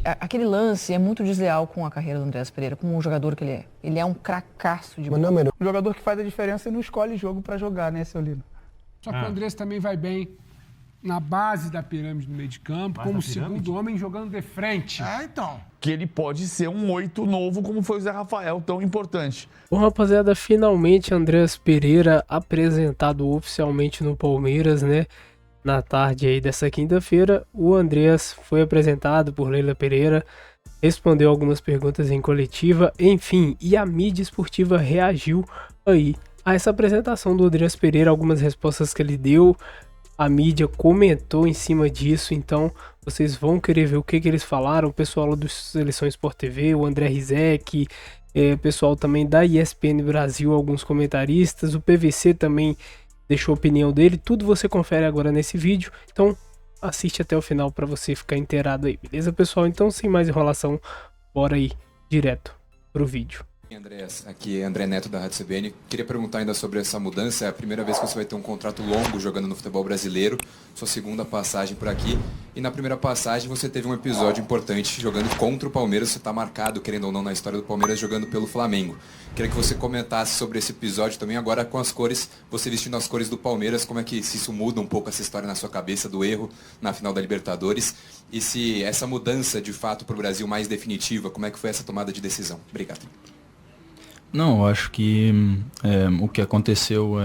aquele lance é muito desleal com a carreira do Andreas Pereira, com o jogador que ele é. Ele é um cracaço de bola. O jogador que faz a diferença e não escolhe jogo para jogar, né, seu Lino? Só que o Andrés também vai bem na base da pirâmide do meio de campo, como segundo homem jogando de frente. Então. Que ele pode ser um 8 novo, como foi o Zé Rafael, tão importante. Bom, rapaziada, finalmente Andreas Pereira apresentado oficialmente no Palmeiras, né? Na tarde aí dessa quinta-feira, o Andreas foi apresentado por Leila Pereira, respondeu algumas perguntas em coletiva, enfim, e a mídia esportiva reagiu aí a essa apresentação do Andreas Pereira, algumas respostas que ele deu, a mídia comentou em cima disso, então vocês vão querer ver o que eles falaram, o pessoal do Seleção Sport TV, o André Rizek, o pessoal também da ESPN Brasil, alguns comentaristas, o PVC também deixou a opinião dele, tudo você confere agora nesse vídeo, então assiste até o final para você ficar inteirado aí, beleza pessoal? Então sem mais enrolação, bora aí direto pro vídeo. Andreas, aqui é André Neto da Rádio CBN. Queria perguntar ainda sobre essa mudança. É a primeira vez que você vai ter um contrato longo jogando no futebol brasileiro, sua segunda passagem por aqui. E na primeira passagem você teve um episódio importante jogando contra o Palmeiras. Você está marcado, querendo ou não, na história do Palmeiras jogando pelo Flamengo. Queria que você comentasse sobre esse episódio também, agora com as cores, você vestindo as cores do Palmeiras, como é que se isso muda um pouco essa história na sua cabeça do erro na final da Libertadores e se essa mudança de fato para o Brasil mais definitiva, como é que foi essa tomada de decisão? Obrigado. Não, eu acho que o que aconteceu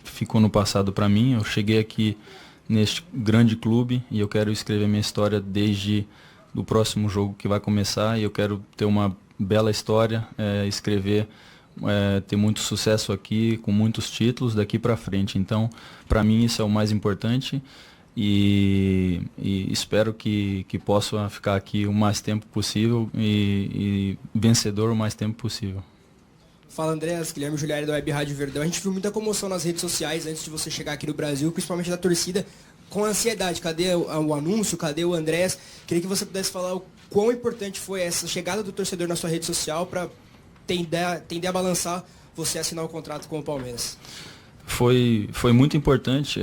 ficou no passado para mim. Eu cheguei aqui neste grande clube e eu quero escrever minha história desde o próximo jogo que vai começar e eu quero ter uma bela história, escrever, ter muito sucesso aqui, com muitos títulos daqui para frente. Então, para mim isso é o mais importante e espero que possa ficar aqui o mais tempo possível e vencedor o mais tempo possível. Fala Andreas, Guilherme Giuliani da Web Rádio Verdão. A gente viu muita comoção nas redes sociais antes de você chegar aqui no Brasil, principalmente da torcida, com ansiedade. Cadê o anúncio? Cadê o Andreas? Queria que você pudesse falar o quão importante foi essa chegada do torcedor na sua rede social para tender a balançar você assinar o contrato com o Palmeiras. Foi muito importante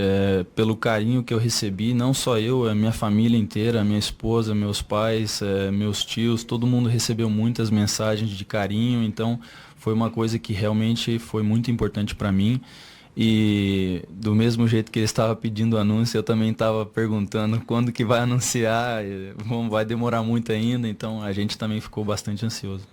pelo carinho que eu recebi, não só eu, a minha família inteira, minha esposa, meus pais, meus tios, todo mundo recebeu muitas mensagens de carinho, então foi uma coisa que realmente foi muito importante para mim. E do mesmo jeito que ele estava pedindo anúncio, eu também estava perguntando quando que vai anunciar, vai demorar muito ainda, então a gente também ficou bastante ansioso.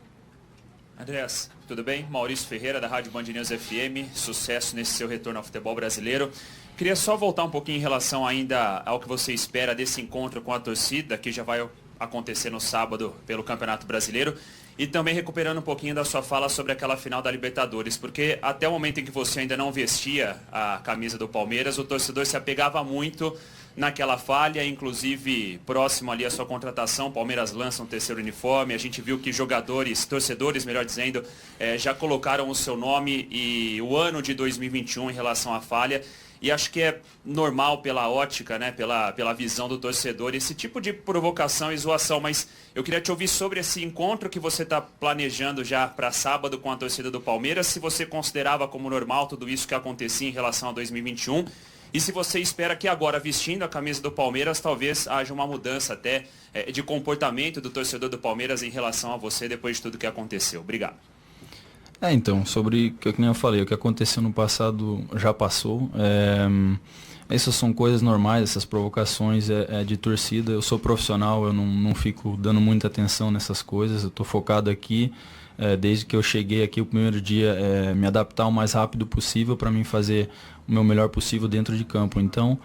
Andreas, tudo bem? Maurício Ferreira, da Rádio Band News FM. Sucesso nesse seu retorno ao futebol brasileiro. Queria só voltar um pouquinho em relação ainda ao que você espera desse encontro com a torcida, que já vai acontecer no sábado pelo Campeonato Brasileiro. E também recuperando um pouquinho da sua fala sobre aquela final da Libertadores, porque até o momento em que você ainda não vestia a camisa do Palmeiras, o torcedor se apegava muito naquela falha, inclusive próximo ali à sua contratação, o Palmeiras lança um terceiro uniforme, a gente viu que torcedores, melhor dizendo, já colocaram o seu nome e o ano de 2021 em relação à falha. E acho que é normal pela ótica, né, pela visão do torcedor, esse tipo de provocação e zoação. Mas eu queria te ouvir sobre esse encontro que você está planejando já para sábado com a torcida do Palmeiras, se você considerava como normal tudo isso que acontecia em relação a 2021 e se você espera que agora, vestindo a camisa do Palmeiras, talvez haja uma mudança até de comportamento do torcedor do Palmeiras em relação a você depois de tudo que aconteceu. Obrigado. Então, sobre o que eu falei, o que aconteceu no passado já passou. Essas são coisas normais, essas provocações de torcida. Eu sou profissional, eu não fico dando muita atenção nessas coisas. Eu estou focado aqui, desde que eu cheguei aqui o primeiro dia, me adaptar o mais rápido possível para mim fazer o meu melhor possível dentro de campo. Então,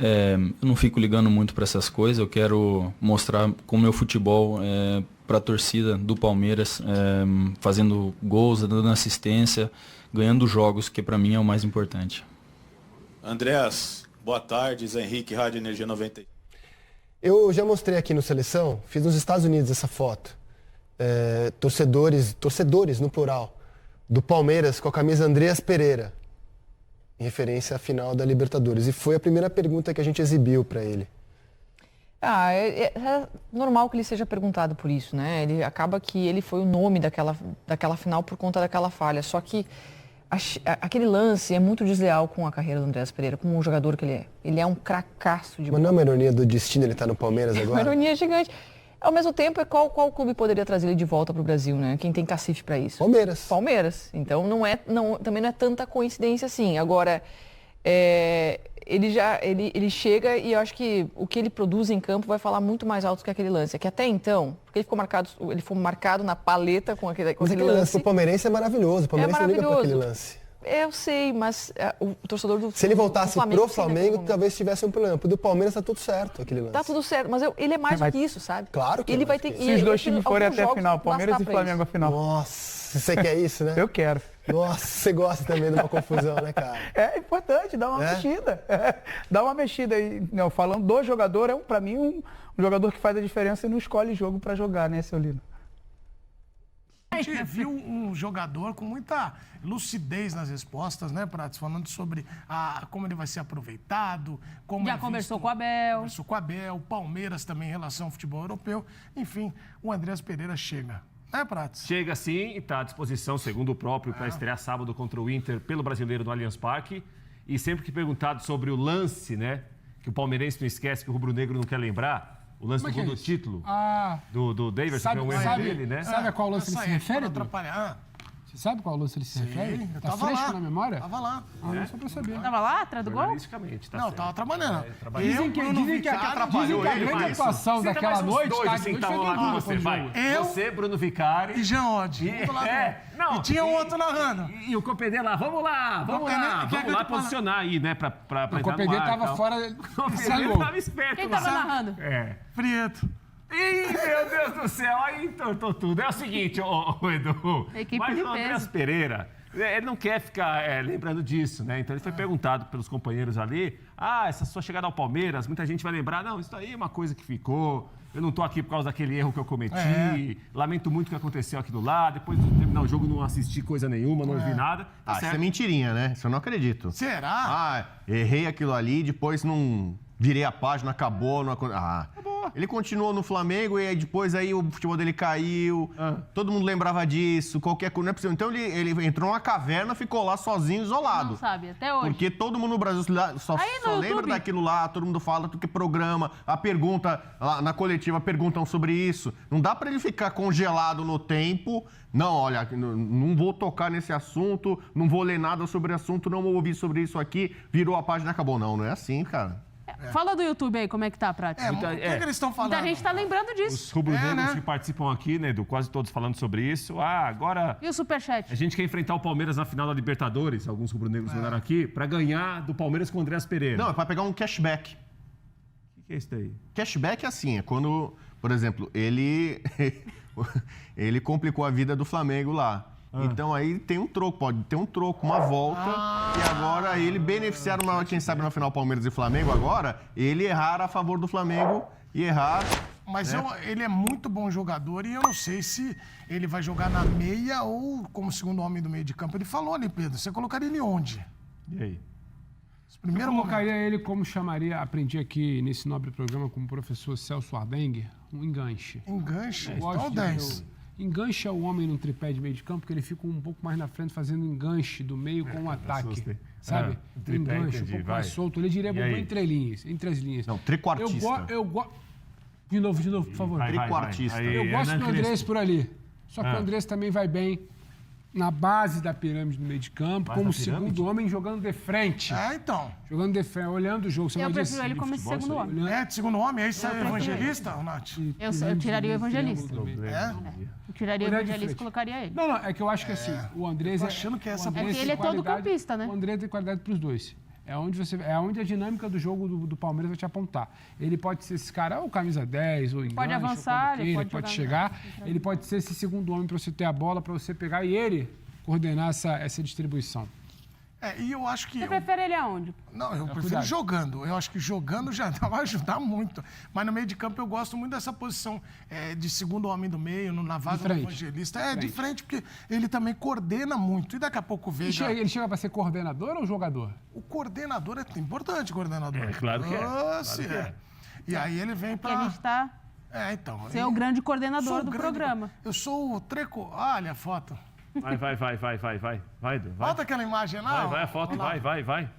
eu não fico ligando muito para essas coisas. Eu quero mostrar com o meu futebol para a torcida do Palmeiras, fazendo gols, dando assistência, ganhando jogos, que para mim é o mais importante. Andreas, boa tarde, Zé Henrique, Rádio Energia 90. Eu já mostrei aqui no Seleção, fiz nos Estados Unidos essa foto. Torcedores no plural, do Palmeiras com a camisa Andreas Pereira, em referência à final da Libertadores. E foi a primeira pergunta que a gente exibiu para ele. É normal que ele seja perguntado por isso, né? Ele acaba que ele foi o nome daquela final por conta daquela falha. Só que aquele lance é muito desleal com a carreira do Andreas Pereira, com o jogador que ele é. Ele é um cracaço de bola. Mas não é uma ironia do destino ele estar no Palmeiras agora? Uma ironia gigante. Ao mesmo tempo, qual clube poderia trazer ele de volta para o Brasil, né? Quem tem cacife para isso? Palmeiras. Então, também não é tanta coincidência assim. Agora, ele chega e eu acho que o que ele produz em campo vai falar muito mais alto que aquele lance. É que até então, porque ele foi marcado na paleta com aquele lance. O palmeirense é maravilhoso. O palmeirense não liga para aquele lance. Eu sei, mas o torcedor do Se ele voltasse pro Flamengo, talvez tivesse um problema. Do Palmeiras tá tudo certo aquele lance. Tá tudo certo, mas ele é mais do que isso, sabe? Claro que ele vai ter. Se os dois times forem até a final, Palmeiras e Flamengo a final. Nossa, você quer isso, né? Eu quero. Nossa, você gosta também de uma confusão, né, cara? É importante, dá uma mexida. Dá uma mexida aí. Não, falando do jogador, pra mim, um jogador que faz a diferença e não escolhe jogo pra jogar, né, seu Lino? A gente viu um jogador com muita lucidez nas respostas, né, Prates? Falando sobre como ele vai ser aproveitado, como já conversou com o Abel. Conversou com o Abel, Palmeiras também em relação ao futebol europeu. Enfim, o Andreas Pereira chega. É, Prates? Chega sim e está à disposição, segundo o próprio, para estrear sábado contra o Inter pelo Brasileiro no Allianz Parque. E sempre que perguntado sobre o lance, né, que o palmeirense não esquece, que o rubro-negro não quer lembrar, o lance do gol do título, do Daverson, que é o erro dele, né? Sabe a qual lance ele se refere? Atrapalhar. Você sabe qual lance ele se refere? Tá tava fresco lá. na memória? Tava lá. Não, só pra saber. Tava lá, atrás do gol? Jornalisticamente, tá Não, certo. tava trabalhando. Dizem que a grande atuação daquela noite... Sentavam lá com você, vai. Você, Bruno Vicari. E Jean Oddi. E tinha outro narrando. E o Copedê lá, vamos lá posicionar aí, né, pra o Copedê tava fora... O Copedê tava esperto. Quem tava narrando? Prieto. Ih, meu Deus do céu, aí entortou tudo. É o seguinte, Edu, mas o Andreas Pereira, ele não quer ficar lembrando disso, né? Então ele foi perguntado pelos companheiros ali, essa sua chegada ao Palmeiras, muita gente vai lembrar, não, isso aí é uma coisa que ficou, eu não tô aqui por causa daquele erro que eu cometi, lamento muito o que aconteceu aqui do lado, depois de terminar o jogo não assisti coisa nenhuma, não vi nada. Isso é mentirinha, né? Isso eu não acredito. Será? Errei aquilo ali, depois não virei a página, acabou, não acabou. Ele continuou no Flamengo e aí depois aí o futebol dele caiu. Todo mundo lembrava disso, qualquer coisa. Não é possível. Então ele entrou numa caverna, ficou lá sozinho, isolado. Não sabe, até hoje. Porque todo mundo no Brasil só lembra daquilo lá, todo mundo fala do que programa, a pergunta, lá na coletiva perguntam sobre isso. Não dá pra ele ficar congelado no tempo. Não, olha, não vou tocar nesse assunto, não vou ler nada sobre o assunto, não vou ouvir sobre isso aqui, virou a página, acabou. Não é assim, cara. Fala do YouTube aí, como é que tá a prática. O que eles estão falando? Muita gente tá lembrando disso. Os rubro-negros que participam aqui, né, Edu, quase todos falando sobre isso. Agora... E o Superchat? A gente quer enfrentar o Palmeiras na final da Libertadores, alguns rubro-negros mandaram aqui, pra ganhar do Palmeiras com o Andreas Pereira. Não, é pra pegar um cashback. O que é isso daí? Cashback é assim, é quando, por exemplo, ele complicou a vida do Flamengo lá. Então aí tem um troco, pode ter um troco, uma volta, e agora ele beneficiar, quem sabe na final Palmeiras e Flamengo agora, ele errar a favor do Flamengo e errar... Mas ele é muito bom jogador e eu não sei se ele vai jogar na meia ou como segundo homem do meio de campo. Ele falou ali, Pedro, você colocaria ele onde? E aí? Eu colocaria ele como chamaria, aprendi aqui nesse nobre programa com o professor Celso Ardenguer, um enganche. Enganche? Qual 10? Engancha o homem num tripé de meio de campo, que ele fica um pouco mais na frente fazendo enganche do meio com o ataque. Sabe? Enganche, um pouco mais solto. Ele diria entre as linhas. Não, triquartista. Eu gosto. De novo, por favor. Triquartista. Eu gosto do Andrés por ali. Só que o Andrés também vai bem na base da pirâmide do meio de campo, como segundo homem jogando de frente. Então. Jogando de frente, olhando o jogo. Eu prefiro ele como segundo homem. De segundo homem? Aí sai Evangelista, Nath? Eu tiraria o Evangelista. Eu tiraria o Evangelista e colocaria ele. Não, é que eu acho que assim, o Andrés... Tô achando que essa... É que ele é todo campista, né? O Andrés tem qualidade pros dois. É onde a dinâmica do jogo do Palmeiras vai te apontar. Ele pode ser esse cara, ou camisa 10, ou enganche, pode avançar, ele pode chegar, ele pode ser esse segundo homem para você ter a bola, para você pegar e ele coordenar essa distribuição. E eu acho que... Você prefere ele aonde? Não, eu prefiro jogando. Eu acho que jogando já vai ajudar muito. Mas no meio de campo eu gosto muito dessa posição de segundo homem do meio, na vaga do Evangelista. De frente, porque ele também coordena muito. E daqui a pouco vê... Ele chega para ser coordenador ou jogador? O coordenador é importante, coordenador. Claro que é. E aí ele vem para... a gente tá... então... Você é o grande coordenador do programa. Eu sou o treco... Olha a foto. Vai, Edu. Bota aquela imagem lá. Vai a foto, vai.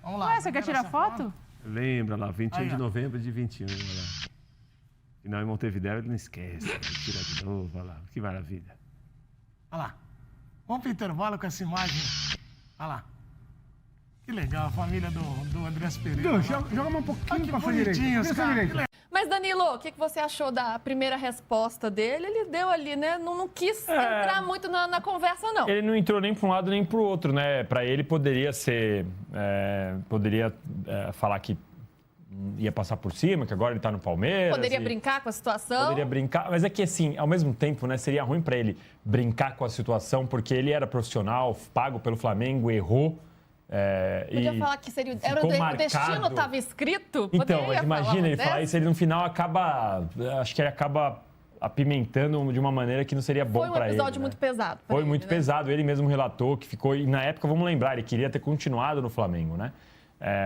Vamos lá. Ué, você quer tirar foto? Lembra lá, 21 de novembro de 21. Final em Montevidéu ele não esquece, ele tira de novo, olha lá, que maravilha. Olha lá. Vamos pro intervalo com essa imagem. Olha lá. Que legal, a família do Andrés Pereira. Joga um pouquinho pra frente direito. Mas, Danilo, o que você achou da primeira resposta dele? Ele deu ali, né? Não quis entrar muito na conversa, não. Ele não entrou nem para um lado nem para o outro, né? Para ele poderia ser... falar que ia passar por cima, que agora ele está no Palmeiras. Poderia brincar com a situação. Poderia brincar, mas é que assim, ao mesmo tempo, né, seria ruim para ele brincar com a situação, porque ele era profissional, pago pelo Flamengo, errou. Podia falar que seria o destino estava escrito? Então, mas imagina ele falar isso, ele no final acho que ele acaba apimentando de uma maneira que não seria bom para ele. Foi um episódio muito pesado. Foi muito pesado, ele mesmo relatou que ficou, e na época, vamos lembrar, ele queria ter continuado no Flamengo, né?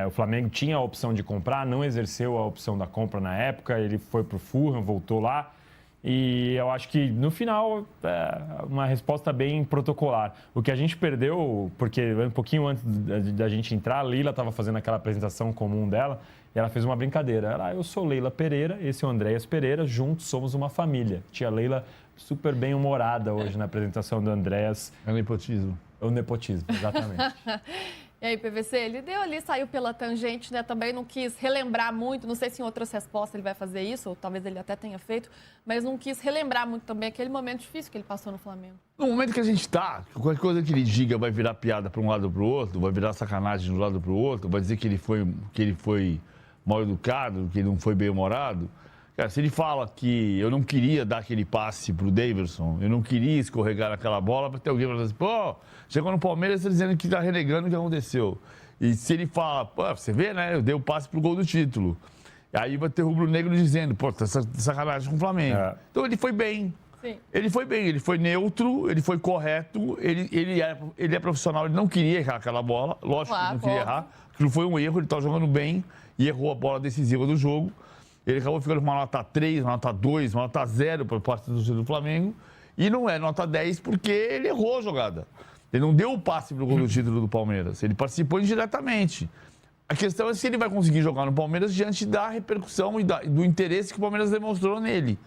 O Flamengo tinha a opção de comprar, não exerceu a opção da compra na época, ele foi pro Fulham, voltou lá. E eu acho que, no final, uma resposta bem protocolar. O que a gente perdeu, porque um pouquinho antes da gente entrar, a Leila estava fazendo aquela apresentação comum dela, e ela fez uma brincadeira. Ela, eu sou Leila Pereira, esse é o Andréas Pereira, juntos somos uma família. Tia Leila super bem humorada hoje na apresentação do Andréas. É o nepotismo. É o nepotismo, exatamente. E aí, PVC, ele deu ali, saiu pela tangente, né? Também não quis relembrar muito, não sei se em outras respostas ele vai fazer isso, ou talvez ele até tenha feito, mas não quis relembrar muito também aquele momento difícil que ele passou no Flamengo. No momento que a gente tá, qualquer coisa que ele diga vai virar piada para um lado ou para o outro, vai virar sacanagem de um lado para o outro, vai dizer que ele foi mal educado, que ele não foi bem humorado. Cara, se ele fala que eu não queria dar aquele passe pro Davidson, eu não queria escorregar naquela bola, para ter alguém falando assim, pô, chegou no Palmeiras dizendo que tá renegando o que aconteceu. E se ele fala, pô, você vê, né, eu dei o passe pro gol do título. Aí vai ter o rubro-negro dizendo, pô, tá sacanagem com o Flamengo. Então ele foi bem. Sim. Ele foi bem, ele foi neutro, ele foi correto, ele é profissional, ele não queria errar aquela bola, lógico que ele não queria errar, aquilo foi um erro, ele estava jogando bem e errou a bola decisiva do jogo. Ele acabou ficando com uma nota 3, uma nota 2, uma nota 0 por parte do Flamengo. E não é nota 10 porque ele errou a jogada. Ele não deu o passe para o gol do título do Palmeiras. Ele participou indiretamente. A questão é se ele vai conseguir jogar no Palmeiras diante da repercussão e do interesse que o Palmeiras demonstrou nele.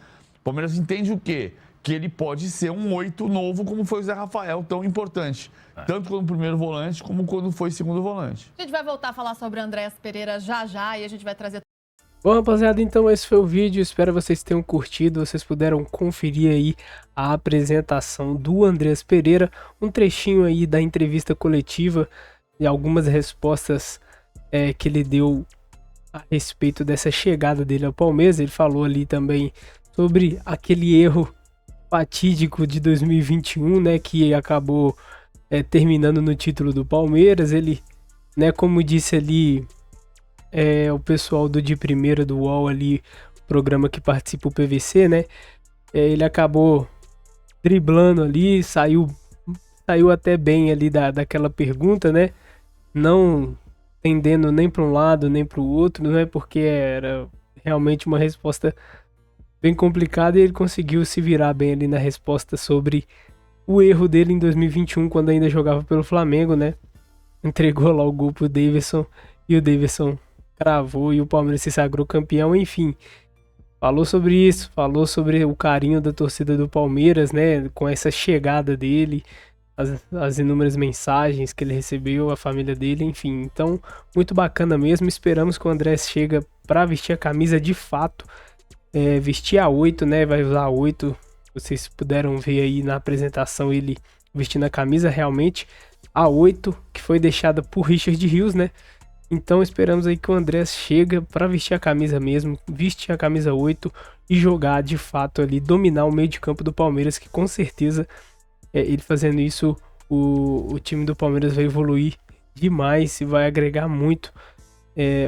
O Palmeiras entende o quê? Que ele pode ser um 8 novo, como foi o Zé Rafael, tão importante. Tanto como primeiro volante, como quando foi segundo volante. A gente vai voltar a falar sobre o Andréas Pereira já e a gente vai trazer... Bom, rapaziada, então esse foi o vídeo, espero que vocês tenham curtido, vocês puderam conferir aí a apresentação do Andréas Pereira, um trechinho aí da entrevista coletiva e algumas respostas que ele deu a respeito dessa chegada dele ao Palmeiras. Ele falou ali também sobre aquele erro fatídico de 2021, né, que acabou terminando no título do Palmeiras. Ele, né, como disse ali... o pessoal do De Primeira do UOL ali, programa que participa o PVC, né? Ele acabou driblando ali, saiu até bem ali daquela pergunta, né? Não tendendo nem para um lado nem para o outro, não é porque era realmente uma resposta bem complicada e ele conseguiu se virar bem ali na resposta sobre o erro dele em 2021, quando ainda jogava pelo Flamengo, né? Entregou lá o gol pro Davidson e o Davidson cravou e o Palmeiras se sagrou campeão, enfim. Falou sobre isso, falou sobre o carinho da torcida do Palmeiras, né, com essa chegada dele, as inúmeras mensagens que ele recebeu, a família dele, enfim. Então, muito bacana mesmo, esperamos que o Andrés chega para vestir a camisa de fato, vestir a 8, né, vai usar a 8, vocês puderam ver aí na apresentação ele vestindo a camisa realmente, a 8, que foi deixada por Richard Rios, né. Então esperamos aí que o Andrés chega para vestir a camisa mesmo, vestir a camisa 8 e jogar de fato ali, dominar o meio de campo do Palmeiras, que com certeza ele fazendo isso, o time do Palmeiras vai evoluir demais e vai agregar muito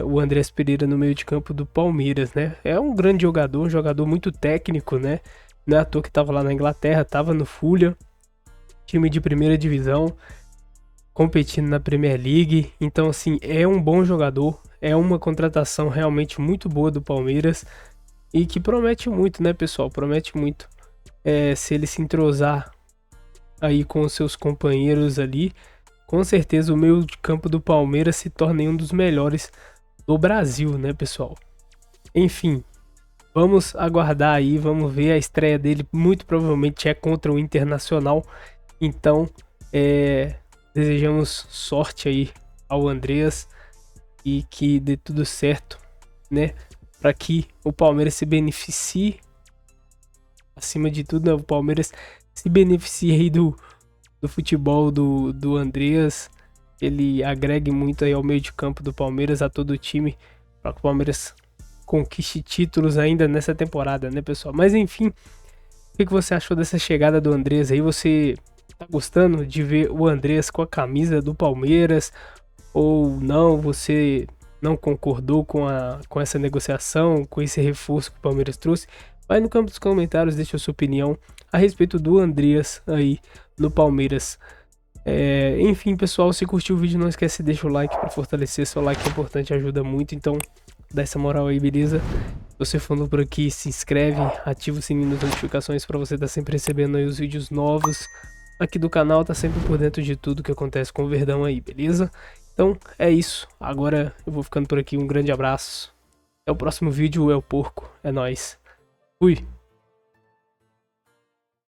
o Andrés Pereira no meio de campo do Palmeiras, né? É um grande jogador, um jogador muito técnico, né? Não é à toa que estava lá na Inglaterra, estava no Fulham, time de primeira divisão, competindo na Premier League. Então assim, é um bom jogador, é uma contratação realmente muito boa do Palmeiras e que promete muito, né, pessoal? Promete muito. Se ele se entrosar aí com os seus companheiros ali, com certeza o meio de campo do Palmeiras se torna um dos melhores do Brasil, né, pessoal? Enfim, Vamos aguardar aí, vamos ver. A estreia dele muito provavelmente é contra o Internacional. Então, desejamos sorte aí ao Andreas e que dê tudo certo, né? Para que o Palmeiras se beneficie, acima de tudo, né? O Palmeiras se beneficie aí do futebol do Andreas. Ele agregue muito aí ao meio de campo do Palmeiras, a todo o time, para que o Palmeiras conquiste títulos ainda nessa temporada, né, pessoal? Mas enfim, o que você achou dessa chegada do Andreas aí? Você tá gostando de ver o Andreas com a camisa do Palmeiras ou não? Você não concordou com essa negociação, com esse reforço que o Palmeiras trouxe? Vai no campo dos comentários, deixa a sua opinião a respeito do Andreas aí no Palmeiras. Enfim, pessoal, se curtiu o vídeo, não esquece de deixar o like para fortalecer. Seu like é importante, ajuda muito, então dá essa moral aí, beleza? Se você for novo por aqui, se inscreve, ativa o sininho das notificações para você estar sempre recebendo aí os vídeos novos aqui do canal, tá sempre por dentro de tudo que acontece com o Verdão aí, beleza? Então é isso, agora eu vou ficando por aqui, um grande abraço, até o próximo vídeo, é o porco, é nóis, fui!